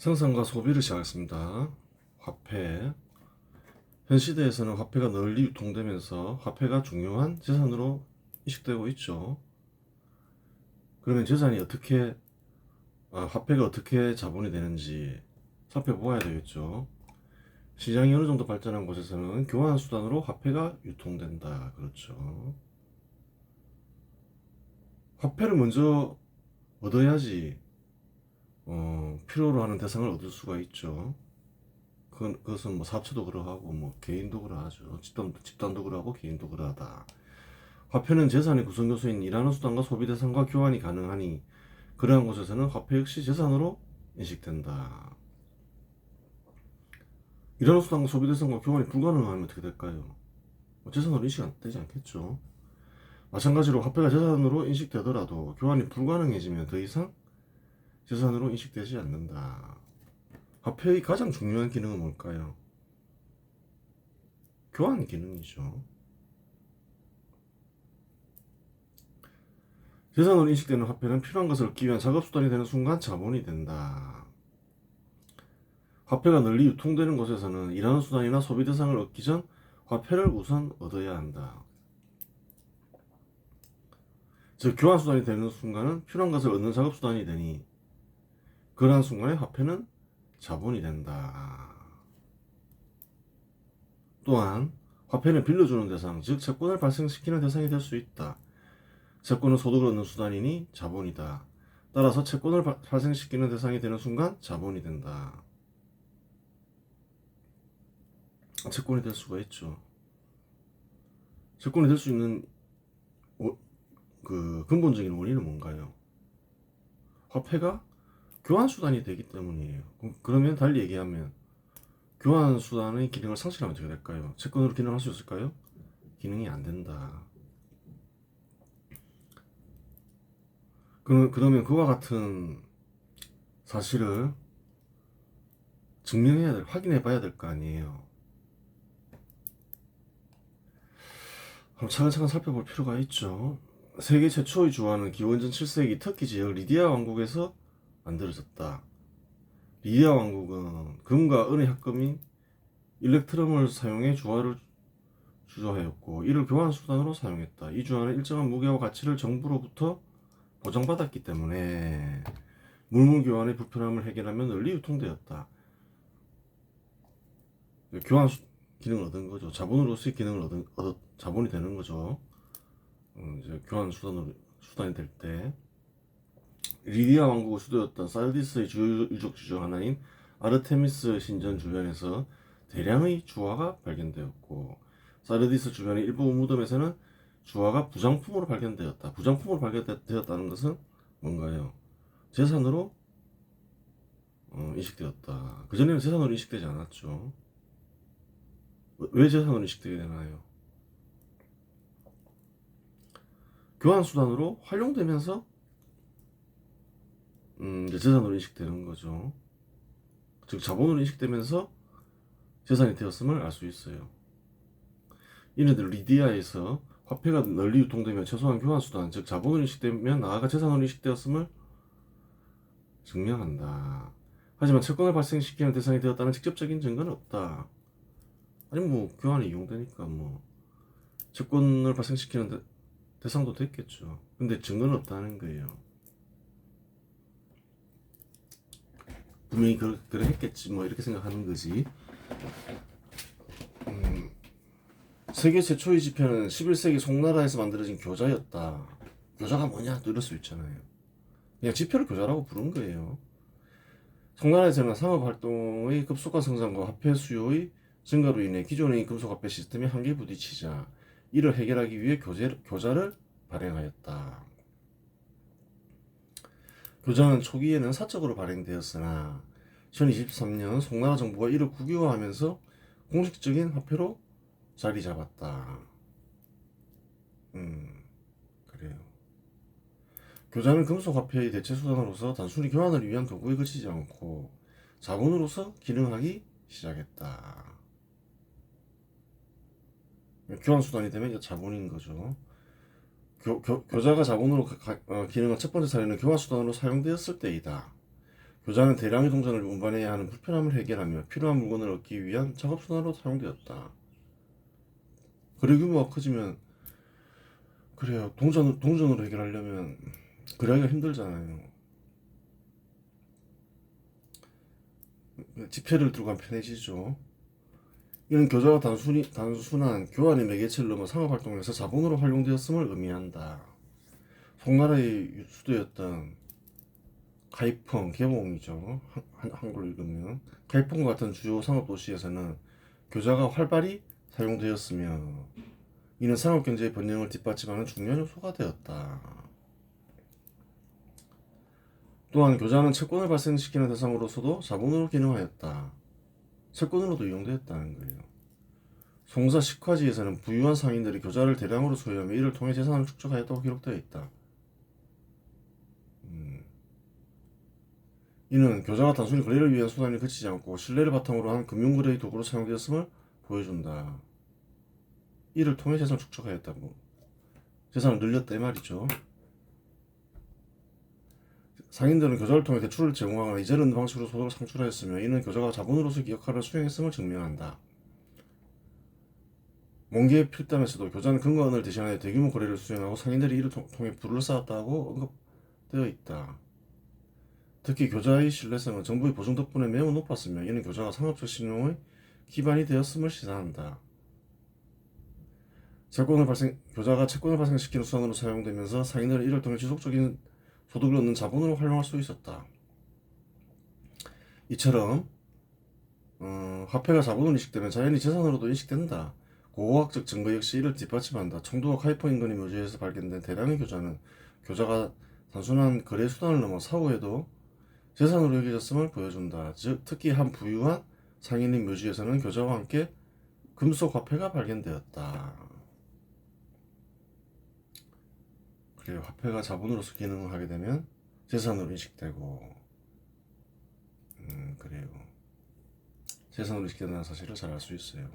생산과 소비를 시작했습니다. 화폐. 현 시대에서는 화폐가 널리 유통되면서 화폐가 중요한 재산으로 인식되고 있죠. 그러면 재산이 화폐가 어떻게 자본이 되는지 살펴보아야 되겠죠. 시장이 어느 정도 발전한 곳에서는 교환 수단으로 화폐가 유통된다. 그렇죠. 화폐를 먼저 얻어야지 필요로 하는 대상을 얻을 수가 있죠. 그것은 뭐 사업체도 그러하고 뭐 개인도 그러하죠. 집단도 그러하고 개인도 그러하다. 화폐는 재산의 구성 요소인 일하는 수단과 소비 대상과 교환이 가능하니 그러한 곳에서는 화폐 역시 재산으로 인식된다. 일하는 수단과 소비 대상과 교환이 불가능하면 어떻게 될까요? 재산으로 인식 안 되지 않겠죠. 마찬가지로 화폐가 재산으로 인식되더라도 교환이 불가능해지면 더 이상 재산으로 인식되지 않는다. 화폐의 가장 중요한 기능은 뭘까요? 교환 기능이죠. 재산으로 인식되는 화폐는 필요한 것을 얻기 위한 작업수단이 되는 순간 자본이 된다. 화폐가 널리 유통되는 곳에서는 일하는 수단이나 소비 대상을 얻기 전 화폐를 우선 얻어야 한다. 즉 교환 수단이 되는 순간은 필요한 것을 얻는 작업수단이 되니 그러한 순간에 화폐는 자본이 된다. 또한 화폐는 빌려주는 대상, 즉 채권을 발생시키는 대상이 될 수 있다. 채권은 소득을 얻는 수단이니 자본이다. 따라서 채권을 발생시키는 대상이 되는 순간 자본이 된다. 채권이 될 수가 있죠. 채권이 될 수 있는 그 근본적인 원인은 뭔가요? 화폐가 교환 수단이 되기 때문이에요. 그러면 달리 얘기하면 교환 수단의 기능을 상실하면 어떻게 될까요? 채권으로 기능할 수 있을까요? 기능이 안 된다. 그러면 그와 같은 사실을 확인해 봐야 될 거 아니에요. 그럼 차근차근 살펴볼 필요가 있죠. 세계 최초의 주화는 기원전 7세기 터키 지역 리디아 왕국에서 만들어졌다. 리디아 왕국은 금과 은의 합금인 일렉트럼을 사용해 주화를 주조하였고 이를 교환 수단으로 사용했다. 이 주화는 일정한 무게와 가치를 정부로부터 보장받았기 때문에 물물 교환의 불편함을 해결하며 널리 유통되었다. 교환 기능을 얻은 거죠. 자본으로서의 기능을 자본이 되는 거죠. 이제 교환 수단이 될 때 리디아 왕국의 수도였던 사르디스의 유적 중 하나인 아르테미스 신전 주변에서 대량의 주화가 발견되었고 사르디스 주변의 일부 무덤에서는 주화가 부장품으로 발견되었다. 부장품으로 발견되었다는 것은 뭔가요? 재산으로 인식되었다. 그전에는 재산으로 인식되지 않았죠. 왜 재산으로 인식되게 되나요? 교환 수단으로 활용되면서 이제 재산으로 인식되는 거죠. 즉 자본으로 인식되면서 재산이 되었음을 알 수 있어요. 이네들 리디아에서 화폐가 널리 유통되며 최소한 교환 수단, 즉 자본으로 인식되면 나아가 재산으로 인식되었음을 증명한다. 하지만 채권을 발생시키는 대상이 되었다는 직접적인 증거는 없다. 아니 뭐 교환이 이용되니까 뭐 채권을 발생시키는 대상도 됐겠죠. 근데 증거는 없다는 거예요. 분명히 그래 했겠지 뭐 이렇게 생각하는 거지. 세계 최초의 지폐는 11세기 송나라에서 만들어진 교자였다. 교자가 뭐냐 또 이럴 수 있잖아요. 그냥 지표를 교자라고 부른 거예요. 송나라에서는 상업활동의 급속한 성장과 화폐 수요의 증가로 인해 기존의 금속화폐 시스템이 한계에 부딪히자 이를 해결하기 위해 교자를 발행하였다. 교자는 초기에는 사적으로 발행되었으나 2023년 송나라 정부가 이를 국유화하면서 공식적인 화폐로 자리 잡았다. 그래요. 교자는 금속화폐의 대체 수단으로서 단순히 교환을 위한 도구에 그치지 않고 자본으로서 기능하기 시작했다. 교환 수단이 되면 이제 자본인 거죠. 교자가 자본으로 기능한 첫 번째 사례는 교환 수단으로 사용되었을 때이다. 교자는 대량의 동전을 운반해야 하는 불편함을 해결하며 필요한 물건을 얻기 위한 작업수단으로 사용되었다. 거래 규모가 커지면 그래요. 동전으로 해결하려면 그래야 힘들잖아요. 지폐를 들고 가면 편해지죠. 이는 교자가 단순한 교환의 매개체를 넘어 상업활동에서 자본으로 활용되었음을 의미한다. 송나라의 수도였던 가이펑, 개봉이죠. 한글로 읽으면. 가이펑과 같은 주요 상업도시에서는 교자가 활발히 사용되었으며 이는 상업경제의 번영을 뒷받침하는 중요한 요소가 되었다. 또한 교자는 채권을 발생시키는 대상으로서도 자본으로 기능하였다. 채권으로도 이용되었다는 거예요. 송사 식화지에서는 부유한 상인들이 교자를 대량으로 소유하며 이를 통해 재산을 축적하였다고 기록되어 있다. 이는 교자가 단순히 거래를 위한 수단이 그치지 않고 신뢰를 바탕으로 한 금융거래의 도구로 사용되었음을 보여준다. 이를 통해 재산을 축적하였다고. 재산을 늘렸다 이 말이죠. 상인들은 교자를 통해 대출을 제공하거나 이자를 넣는 방식으로 소득을 창출하였으며 이는 교자가 자본으로서 역할을 수행했음을 증명한다. 몽개의 필담에서도 교자는 금과 은을 대신하여 대규모 거래를 수행하고 상인들이 이를 통해 부를 쌓았다고 언급되어 있다. 특히 교자의 신뢰성은 정부의 보증 덕분에 매우 높았으며 이는 교자가 상업적 신용의 기반이 되었음을 시사한다. 교자가 채권을 발생시키는 수단으로 사용되면서 상인들은 이를 통해 지속적인 소득을 얻는 자본으로 활용할 수 있었다. 이처럼 화폐가 자본으로 인식되면 자연히 재산으로도 인식된다. 고고학적 증거 역시 이를 뒷받침한다. 청두와 카이퍼 인근의 묘지에서 발견된 대량의 교자가 단순한 거래 수단을 넘어 사후에도 재산으로 여겨졌음을 보여준다. 즉 특히 한 부유한 상인의 묘지에서는 교자와 함께 금속 화폐가 발견되었다. 그래요. 화폐가 자본으로서 기능을 하게 되면 재산으로 인식되고 그래요. 재산으로 인식된다는 사실을 잘 알 수 있어요.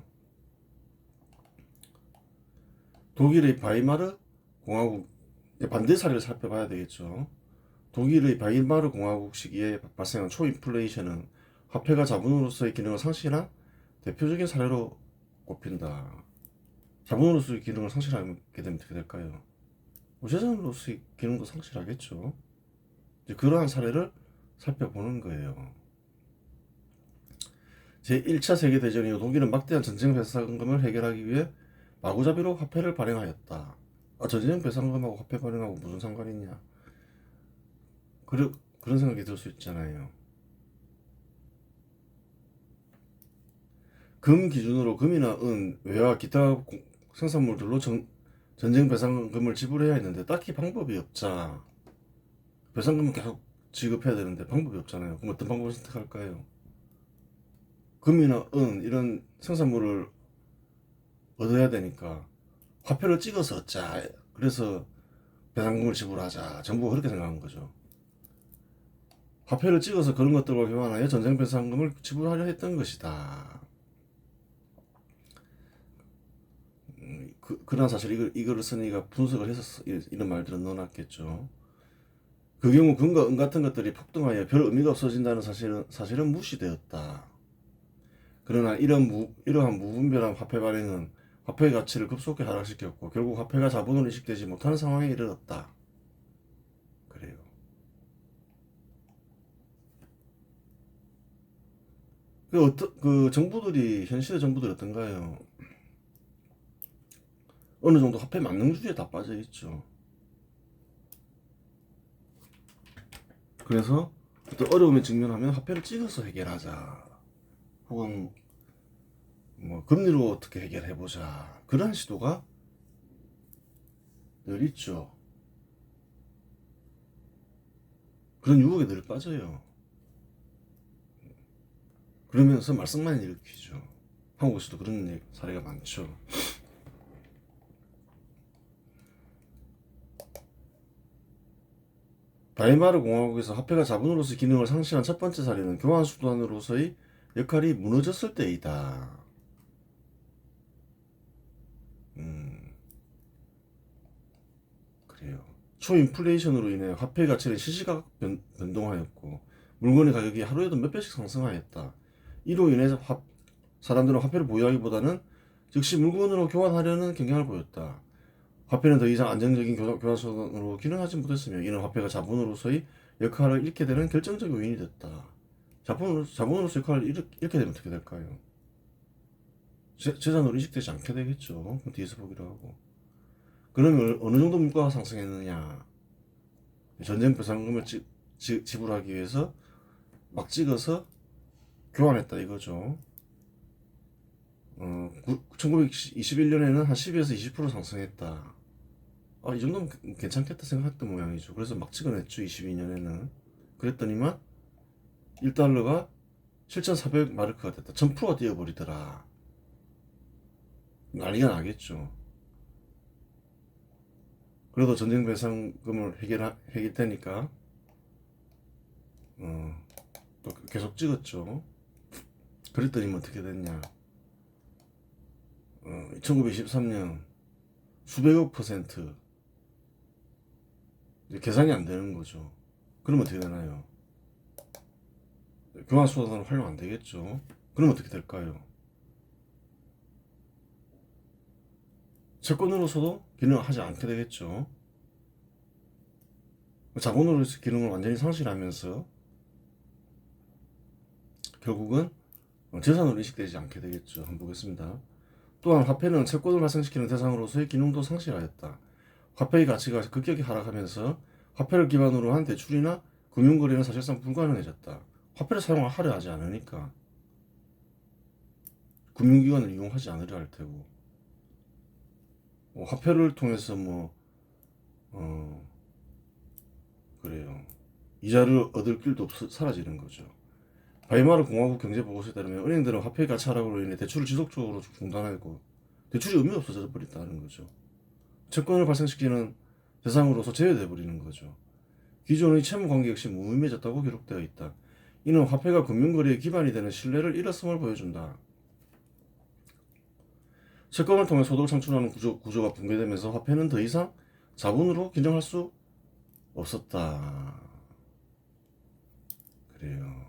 독일의 바이마르 공화국 반대 사례를 살펴봐야 되겠죠. 독일의 바이마르 공화국 시기에 발생한 초인플레이션은 화폐가 자본으로서의 기능을 상실한 대표적인 사례로 꼽힌다. 자본으로서의 기능을 상실하게 되면 어떻게 될까요? 재산으로서의 기능도 상실하겠죠. 이제 그러한 사례를 살펴보는 거예요. 제1차 세계대전 이후 독일은 막대한 전쟁 배상금을 해결하기 위해 마구잡이로 화폐를 발행하였다. 전쟁 배상금하고 화폐 발행하고 무슨 상관이 있냐? 그런 생각이 들 수 있잖아요. 금 기준으로 금이나 은, 외화, 기타 생산물들로 전쟁 배상금을 지불해야 했는데 딱히 방법이 없자. 배상금은 계속 지급해야 되는데 방법이 없잖아요. 그럼 어떤 방법을 선택할까요? 금이나 은 이런 생산물을 얻어야 되니까 화폐를 찍어서 얻자. 그래서 배상금을 지불하자. 정부가 그렇게 생각한 거죠. 화폐를 찍어서 그런 것들과 교환하여 전쟁 배상금을 지불하려 했던 것이다. 그런 사실 이거를 쓰니까 분석을 해서 이런 말들은 넣어놨겠죠. 그 경우 금과 은 같은 것들이 폭등하여 별 의미가 없어진다는 사실은 무시되었다. 그러나 이러한 무분별한 화폐 발행은 화폐의 가치를 급속히 하락시켰고 결국 화폐가 자본으로 인식되지 못하는 상황에 이르렀다. 그래요. 현실의 정부들이 어떤가요? 어느 정도 화폐 만능주의에 다 빠져 있죠. 그래서 어떤 어려움에 직면하면 화폐를 찍어서 해결하자. 혹은 뭐 금리로 어떻게 해결해보자. 그런 시도가 늘 있죠. 그런 유혹에 늘 빠져요. 그러면서 말썽만 일으키죠. 한국에서도 그런 사례가 많죠. 바이마르 공화국에서 화폐가 자본으로서 기능을 상실한 첫 번째 사례는 교환 수단으로서의 역할이 무너졌을 때이다. 그래요. 초인플레이션으로 인해 화폐 가치는 시시각 변동하였고 물건의 가격이 하루에도 몇 배씩 상승하였다. 이로 인해서 사람들은 화폐를 보유하기보다는 즉시 물건으로 교환하려는 경향을 보였다. 화폐는 더 이상 안정적인 교환수단으로 기능하지 못했으며 이는 화폐가 자본으로서의 역할을 잃게 되는 결정적 요인이 됐다. 자본으로서 역할을 잃게 되면 어떻게 될까요? 재산으로 인식되지 않게 되겠죠. 뒤에서 보기로 하고. 그러면 어느 정도 물가가 상승했느냐? 전쟁 배상금을 지불하기 위해서 막 찍어서 교환했다 이거죠. 1921년에는 한 12에서 20% 상승했다. 이 정도면 괜찮겠다 생각했던 모양이죠. 그래서 막 찍어냈죠. 22년에는. 그랬더니만 1달러가 7,400마르크가 됐다. 1000%가 뛰어버리더라. 난리가 나겠죠. 그래도 전쟁 배상금을 해결되니까 또 계속 찍었죠. 그랬더니 어떻게 됐냐. 1923년 수백억 퍼센트 계산이 안 되는 거죠. 그러면 어떻게 되나요? 교환수단으로 활용 안 되겠죠. 그럼 어떻게 될까요? 채권으로서도 기능을 하지 않게 되겠죠. 자본으로서 기능을 완전히 상실하면서 결국은 재산으로 인식되지 않게 되겠죠. 한번 보겠습니다. 또한 화폐는 채권을 발생시키는 대상으로서의 기능도 상실하였다. 화폐의 가치가 급격히 하락하면서 화폐를 기반으로 한 대출이나 금융거래는 사실상 불가능해졌다. 화폐를 사용하려 하지 않으니까 금융기관을 이용하지 않으려 할 테고 화폐를 통해서 그래요. 이자를 얻을 길도 사라지는 거죠. 바이마르 공화국 경제보고서에 따르면 은행들은 화폐 가치 하락으로 인해 대출을 지속적으로 중단하고 대출이 의미 없어져 버린다는 거죠. 채권을 발생시키는 대상으로서 제외돼 버리는 거죠. 기존의 채무 관계 역시 무의미해졌다고 기록되어 있다. 이는 화폐가 금융거래의 기반이 되는 신뢰를 잃었음을 보여준다. 채권을 통해 소득을 창출하는 구조가 붕괴되면서 화폐는 더 이상 자본으로 긴정할 수 없었다. 그래요.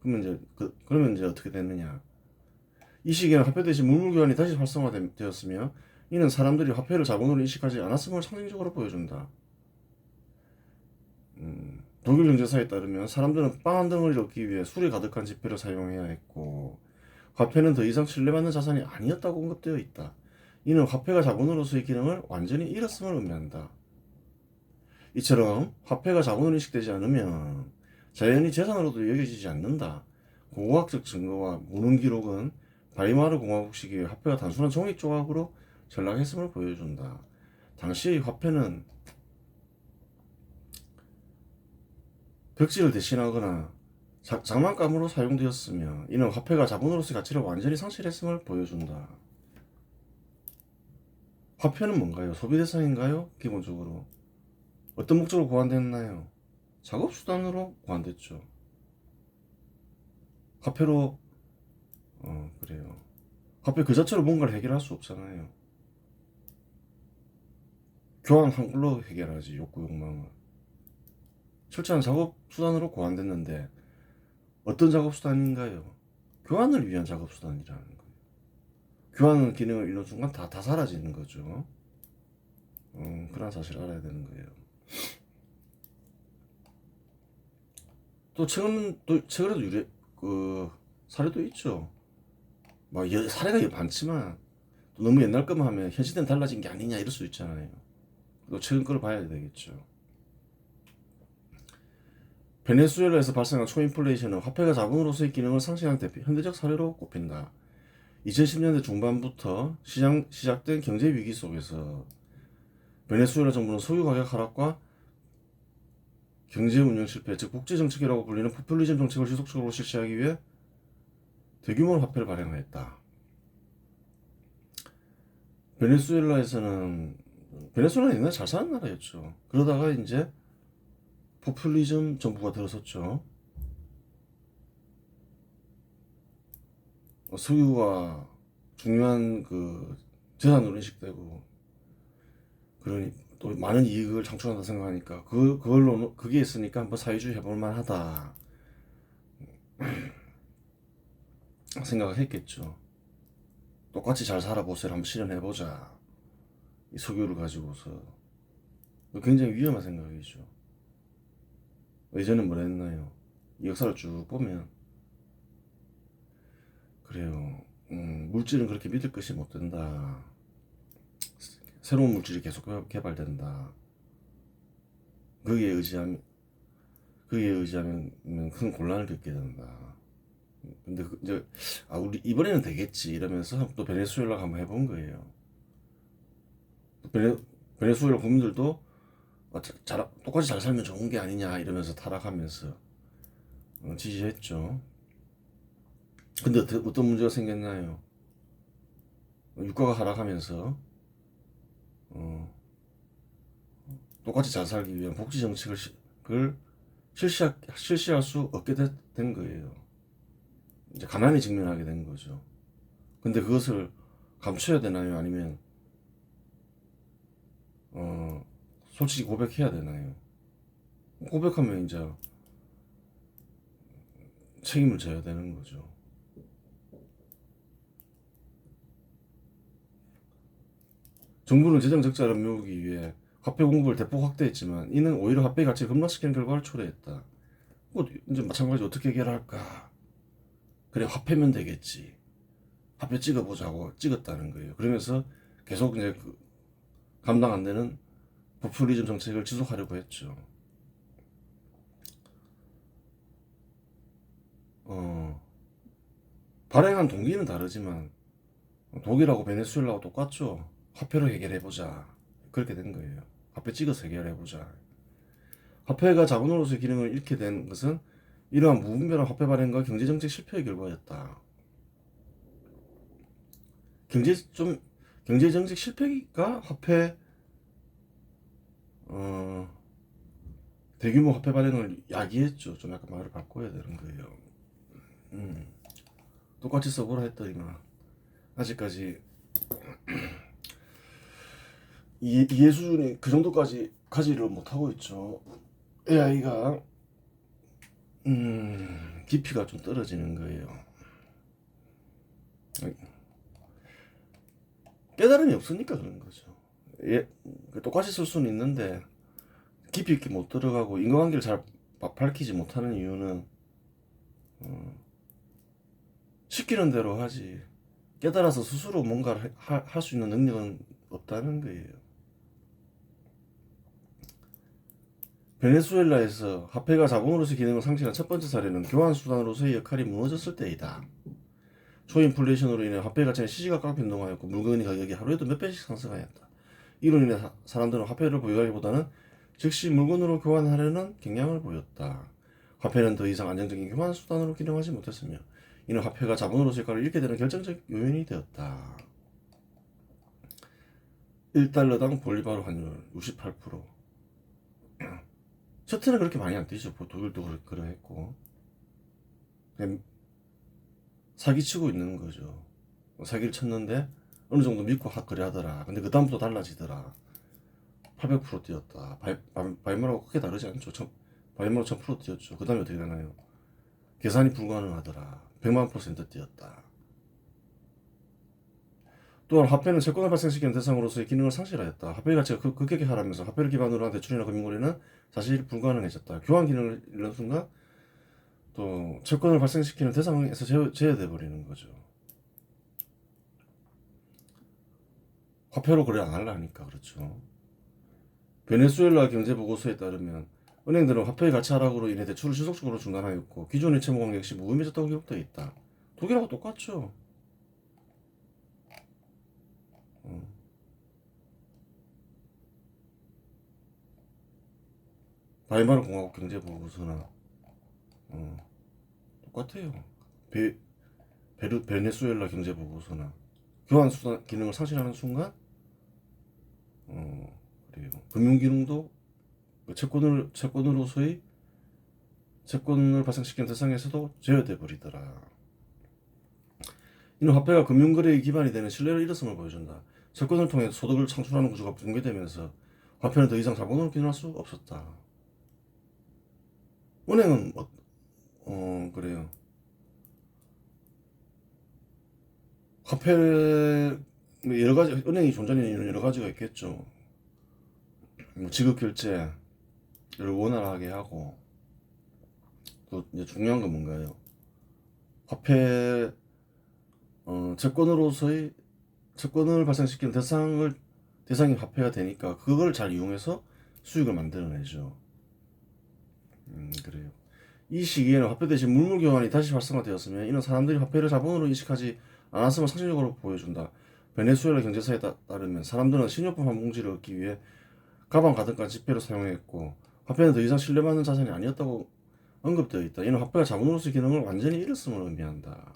그러면 이제 어떻게 됐느냐? 이 시기에는 화폐 대신 물물교환이 다시 활성화되었으며 이는 사람들이 화폐를 자본으로 인식하지 않았음을 상징적으로 보여준다. 독일 경제사에 따르면 사람들은 빵 한 덩어리를 얻기 위해 술이 가득한 지폐를 사용해야 했고 화폐는 더 이상 신뢰받는 자산이 아니었다고 언급되어 있다. 이는 화폐가 자본으로서의 기능을 완전히 잃었음을 의미한다. 이처럼 화폐가 자본으로 인식되지 않으면 자연히 재산으로도 여겨지지 않는다. 고고학적 증거와 문헌 기록은 바이마르 공화국 시기에 화폐가 단순한 종이 조각으로 전락했음을 보여준다. 당시의 화폐는 벽지를 대신하거나 장난감으로 사용되었으며 이는 화폐가 자본으로서의 가치를 완전히 상실했음을 보여준다. 화폐는 뭔가요? 소비 대상인가요? 기본적으로 어떤 목적으로 고안됐나요? 작업수단으로 고안됐죠. 화폐로 그래요. 화폐 그 자체로 뭔가를 해결할 수 없잖아요. 교환 한 걸로 해결하지. 욕구 욕망을. 철저한 작업수단으로 고안됐는데 어떤 작업수단인가요? 교환을 위한 작업수단이라는 거예요. 교환 기능을 잃는 순간 다 사라지는 거죠. 그런 사실을 알아야 되는 거예요. 또 최근에도 사례도 있죠. 사례가 많지만 또 너무 옛날 것만 하면 현 시대는 달라진 게 아니냐 이럴 수 있잖아요. 또 최근 거를 봐야 되겠죠. 베네수엘라에서 발생한 초인플레이션은 화폐가 자본으로서의 기능을 상실한 현대적 사례로 꼽힌다. 2010년대 중반부터 시작된 경제 위기 속에서 베네수엘라 정부는 석유 가격 하락과 경제 운영 실패, 즉 국제 정책이라고 불리는 포퓰리즘 정책을 지속적으로 실시하기 위해 대규모 화폐를 발행하였다. 베네수엘라는 옛날에 잘 사는 나라였죠. 그러다가 이제 포퓰리즘 정부가 들어섰죠. 석유가 중요한 재산으로 인식되고 그러니 또 많은 이익을 창출한다 생각하니까 그게 있으니까 한번 사회주의 해볼 만하다. 생각을 했겠죠. 똑같이 잘 살아보세요. 한번 실현해보자. 이 석유를 가지고서. 굉장히 위험한 생각이죠. 예전에 뭐라 했나요? 이 역사를 쭉 보면 그래요. 물질은 그렇게 믿을 것이 못 된다. 새로운 물질이 계속 개발된다. 거기에 의지하면 큰 곤란을 겪게 된다. 근데 이제 우리 이번에는 되겠지 이러면서 또 베네수엘라 한번 해본 거예요. 베네수엘라 국민들도 똑같이 잘 살면 좋은 게 아니냐 이러면서 타락하면서 지지했죠. 근데 어떤 문제가 생겼나요? 유가가 하락하면서 똑같이 잘 살기 위한 복지 정책을 실시할 수 없게 된 거예요. 이제 가난에 직면하게 된 거죠. 근데 그것을 감춰야 되나요? 아니면 솔직히 고백해야 되나요? 고백하면 이제 책임을 져야 되는 거죠. 정부는 재정 적자를 메우기 위해 화폐 공급을 대폭 확대했지만 이는 오히려 화폐 가치를 급락시키는 결과를 초래했다. 뭐 이제 마찬가지로 어떻게 해결할까? 그래 화폐면 되겠지. 화폐 찍어보자고 찍었다는 거예요. 그러면서 계속 이제 감당 안 되는 포퓰리즘 정책을 지속하려고 했죠. 발행한 동기는 다르지만 독일하고 베네수엘라하고 똑같죠. 화폐로 해결해보자. 그렇게 된 거예요. 화폐 찍어서 해결해보자. 화폐가 자본으로서의 기능을 잃게 된 것은 이러한 무분별한 화폐 발행과 경제정책 실패의 결과였다. 경제정책 실패가 화폐 대규모 화폐 발행을 야기했죠. 좀 약간 말을 바꿔야 되는 거예요. 똑같이 써보라 했더니만 아직까지 이해 수준이 그 정도까지 가지를 못하고 있죠. AI가 깊이가 좀 떨어지는 거예요. 깨달음이 없으니까 그런 거죠. 똑같이 쓸 수는 있는데 깊이 있게 못 들어가고 인과관계를 잘 밝히지 못하는 이유는 시키는 대로 하지 깨달아서 스스로 뭔가를 할 수 있는 능력은 없다는 거예요. 베네수엘라에서 화폐가 자본으로서의 기능을 상실한 첫 번째 사례는 교환수단으로서의 역할이 무너졌을 때이다. 초인플레이션으로 인해 화폐 가치는 시시각각 변동하였고 물건의 가격이 하루에도 몇 배씩 상승하였다. 이로 인해 사람들은 화폐를 보유하기보다는 즉시 물건으로 교환하려는 경향을 보였다. 화폐는 더 이상 안정적인 교환수단으로 기능하지 못했으며 이는 화폐가 자본으로서의 역할을 잃게 되는 결정적 요인이 되었다. 1달러당 볼리바르 환율 68%. 셔틀은 그렇게 많이 안 뛰죠. 독일도 그러했고 그냥 사기치고 있는 거죠. 사기를 쳤는데 어느 정도 믿고 거래하더라. 근데 그 다음부터 달라지더라. 800% 뛰었다. 바이마라고 크게 다르지 않죠. 바이마로 1000% 뛰었죠. 그 다음에 어떻게 되나요? 계산이 불가능하더라. 100만% 뛰었다. 또한 화폐는 채권을 발생시키는 대상으로서의 기능을 상실하였다. 화폐 가치가 급격히 하락하면서 화폐를 기반으로 한 대출이나 금융거래는 사실 불가능해졌다. 교환 기능을 잃는 순간 또 채권을 발생시키는 대상에서 제외돼 버리는 거죠. 화폐로 거래 안 하려니까 그렇죠. 베네수엘라 경제보고서에 따르면 은행들은 화폐의 가치 하락으로 인해 대출을 지속적으로 중단하였고 기존의 채무 관계 역시 무의미해졌다고 기록되어 있다. 독일하고 똑같죠. 바이마르 공화국 경제보고서나 똑같아요. 베네수엘라 경제보고서나 교환수단 기능을 상실하는 순간 그래요. 금융기능도 채권으로서의 채권을 발생시키는 대상에서도 제어돼 버리더라. 이는 화폐가 금융거래의 기반이 되는 신뢰를 잃었음을 보여준다. 채권을 통해 소득을 창출하는 구조가 붕괴되면서 화폐는 더 이상 자본으로 기능할 수 없었다. 은행은 그래요. 화폐 뭐 여러 가지 은행이 존재하는 이유는 여러 가지가 있겠죠. 뭐 지급 결제를 원활하게 하고 또 이제 중요한 건 뭔가요? 화폐 채권으로서의 채권을 발생시키는 대상이 화폐가 되니까 그걸 잘 이용해서 수익을 만들어내죠. 그래요. 이 시기에는 화폐 대신 물물 교환이 다시 활성화되었으면 이는 사람들이 화폐를 자본으로 인식하지 않았음을 상징적으로 보여준다. 베네수엘라 경제사에 따르면 사람들은 식료품 한 봉지를 얻기 위해 가방 가득한 지폐를 사용했고 화폐는 더 이상 신뢰받는 자산이 아니었다고 언급되어 있다. 이는 화폐가 자본으로서의 기능을 완전히 잃었음을 의미한다.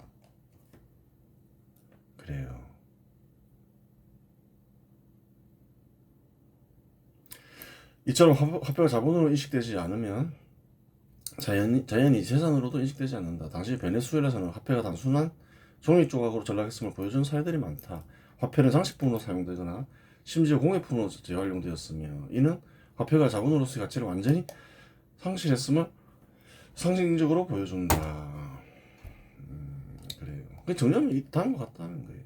그래요. 이처럼 화폐가 자본으로 인식되지 않으면 자연히 재산으로도 인식되지 않는다. 당시 베네수엘라에서는 화폐가 단순한 종이 조각으로 전락했음을 보여주는 사례들이 많다. 화폐는 장식품으로 사용되거나 심지어 공예품으로 재활용되었으며 이는 화폐가 자본으로서의 가치를 완전히 상실했음을 상징적으로 보여준다. 그래요. 정리하면 다음과 같다는 거예요.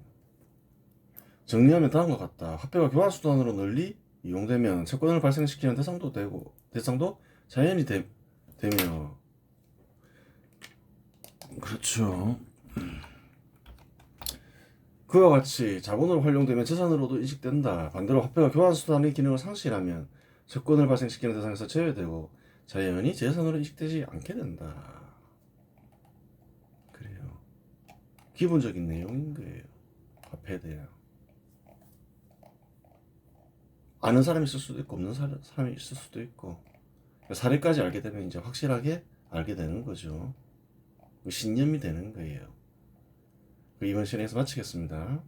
정리하면 다음과 같다. 화폐가 교환 수단으로 널리 이용되면 채권을 발생시키는 대상도 자연히 되며 그렇죠. 그와 같이 자본으로 활용되면 재산으로도 인식된다. 반대로 화폐가 교환 수단의 기능을 상실하면 채권을 발생시키는 대상에서 제외되고 자연히 재산으로 인식되지 않게 된다. 그래요. 기본적인 내용인 거예요. 화폐에 대한. 아는 사람이 있을 수도 있고 없는 사람이 있을 수도 있고 사례까지 알게 되면 이제 확실하게 알게 되는 거죠. 신념이 되는 거예요. 이번 시간에서 마치겠습니다.